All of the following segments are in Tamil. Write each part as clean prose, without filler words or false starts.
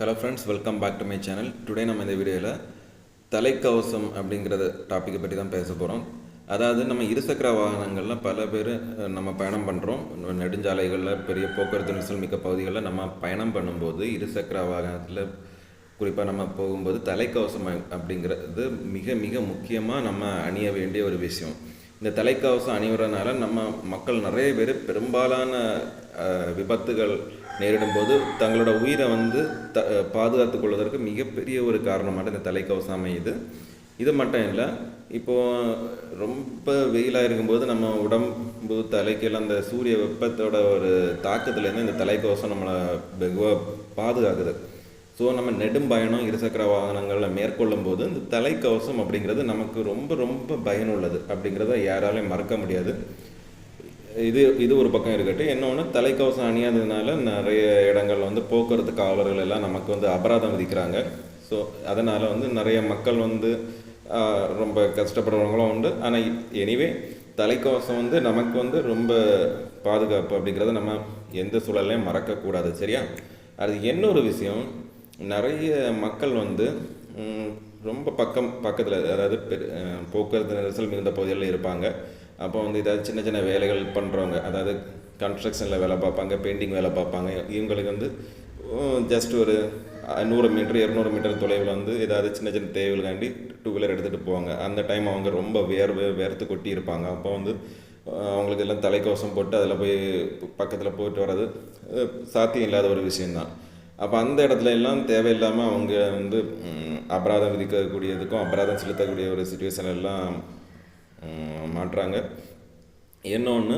Hello friends, welcome back to my channel. Today நம்ம இந்த வீடியோவில் தலைக்கவசம் அப்படிங்கிறத டாப்பிக்கை பற்றி தான் பேச போகிறோம். அதாவது நம்ம இருசக்கர வாகனங்களில் பல பேர் நம்ம பயணம் பண்ணுறோம். நெடுஞ்சாலைகளில் பெரிய போக்குவரத்து நெரிசல் மிக்க பகுதிகளில் நம்ம பயணம் பண்ணும்போது இருசக்கர வாகனத்தில் குறிப்பாக நம்ம போகும்போது தலைக்கவசம் அப்படிங்கிறது மிக மிக முக்கியமாக நம்ம அணிய வேண்டிய ஒரு விஷயம். இந்த தலைக்கவசம் அணிவறதுனால நம்ம மக்கள் நிறைய பேர் பெரும்பாலான விபத்துகள் நேரிடும்போது தங்களோட உயிரை பாதுகாத்து கொள்வதற்கு மிகப்பெரிய ஒரு காரணமாக இந்த தலைக்கவசம் அமையுது. இது மட்டும் இல்லை, இப்போது ரொம்ப வெயிலாக இருக்கும்போது நம்ம உடம்பு தலைக்கெல்லாம் அந்த சூரிய வெப்பத்தோட ஒரு தாக்கத்துலேருந்து இந்த தலைக்கவசம் நம்மளை வெகுவாக பாதுகாக்குது. ஸோ நம்ம நெடும் பயணம் இருசக்கர வாகனங்களில் மேற்கொள்ளும் போது இந்த தலைக்கவசம் அப்படிங்கிறது நமக்கு ரொம்ப ரொம்ப பயனுள்ளது அப்படிங்கிறத யாராலையும் மறக்க முடியாது. இது ஒரு பக்கம் இருக்கட்டும். இன்னொன்று, தலைக்கவசம் அணியாததுனால நிறைய இடங்கள் போக்குவரத்து காவலர்கள் எல்லாம் நமக்கு அபராதம் விதிக்கிறாங்க. ஸோ அதனால் நிறைய மக்கள் ரொம்ப கஷ்டப்படுறவங்களும் உண்டு. ஆனால் எனிவே தலைக்கவசம் நமக்கு ரொம்ப பாதுகாப்பு அப்படிங்கிறத நம்ம எந்த சூழலையும் மறக்கக்கூடாது, சரியா? அது இன்னொரு விஷயம், நிறைய மக்கள் ரொம்ப பக்கத்தில், அதாவது போக்குவரத்து நெரிசல் மிகுந்த பகுதிகளில் இருப்பாங்க. அப்போ ஏதாவது சின்ன சின்ன வேலைகள் பண்ணுறவங்க, அதாவது கன்ஸ்ட்ரக்ஷனில் வேலை பார்ப்பாங்க, பெயிண்டிங் வேலை பார்ப்பாங்க. இவங்களுக்கு ஜஸ்ட் ஒரு 100 மீட்டர் 200 மீட்டர் தொலைவில் ஏதாவது சின்ன சின்ன தேவைகளுக்காண்டி 2 வீலர் எடுத்துகிட்டு போவாங்க. அந்த டைம் அவங்க ரொம்ப வேர்த்து கொட்டி இருப்பாங்க. அப்போ அவங்களுக்கு எல்லாம் தலைக்கவசம் போட்டு அதில் போய் பக்கத்தில் போயிட்டு வர்றது சாத்தியம் இல்லாத ஒரு விஷயந்தான். அப்போ அந்த இடத்துல எல்லாம் தேவையில்லாமல் அவங்க அபராதம் விதிக்கக்கூடியதுக்கும் அபராதம் செலுத்தக்கூடிய ஒரு சுச்சுவேஷன் எல்லாம் மாட்டுறாங்க. இன்னொன்று,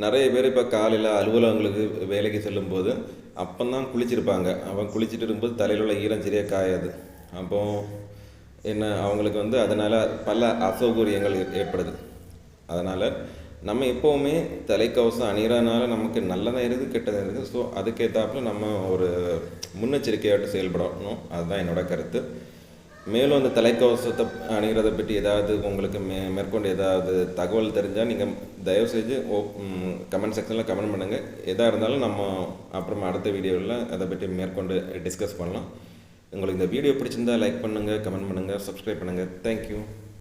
நிறைய பேர் இப்போ காலையில் அலுவலகங்களுக்கு வேலைக்கு செல்லும்போது அப்போதான் குளிச்சிருப்பாங்க. அவன் குளிச்சுட்டு இருக்கும்போது தலையில் உள்ள ஈரம் சரியாக காயாது. அப்போ என்ன, அவங்களுக்கு அதனால் பல அசௌகரியங்கள் ஏற்படுது. அதனால் நம்ம எப்போவுமே தலைக்கவசம் அணிகிறதுனால நமக்கு நல்லதாக இருக்குது, கெட்டதாக இருக்குது. ஸோ அதுக்கேற்றாப்புல நம்ம ஒரு முன்னெச்சரிக்கையாட்டு செயல்படணும். அதுதான் என்னோட கருத்து. மேலும் அந்த தலைக்கவசத்தை அணிகிறதை பற்றி ஏதாவது உங்களுக்கு மேற்கொண்டு ஏதாவது தகவல் தெரிஞ்சால் நீங்கள் தயவுசெய்து கமெண்ட் செக்ஷனில் கமெண்ட் பண்ணுங்கள். எதாக இருந்தாலும் நம்ம அப்புறமா அடுத்த வீடியோவில் அதை பற்றி மேற்கொண்டு டிஸ்கஸ் பண்ணலாம். உங்களுக்கு இந்த வீடியோ பிடிச்சிருந்தால் லைக் பண்ணுங்கள், கமெண்ட் பண்ணுங்கள், சப்ஸ்கிரைப் பண்ணுங்கள். தேங்க்யூ.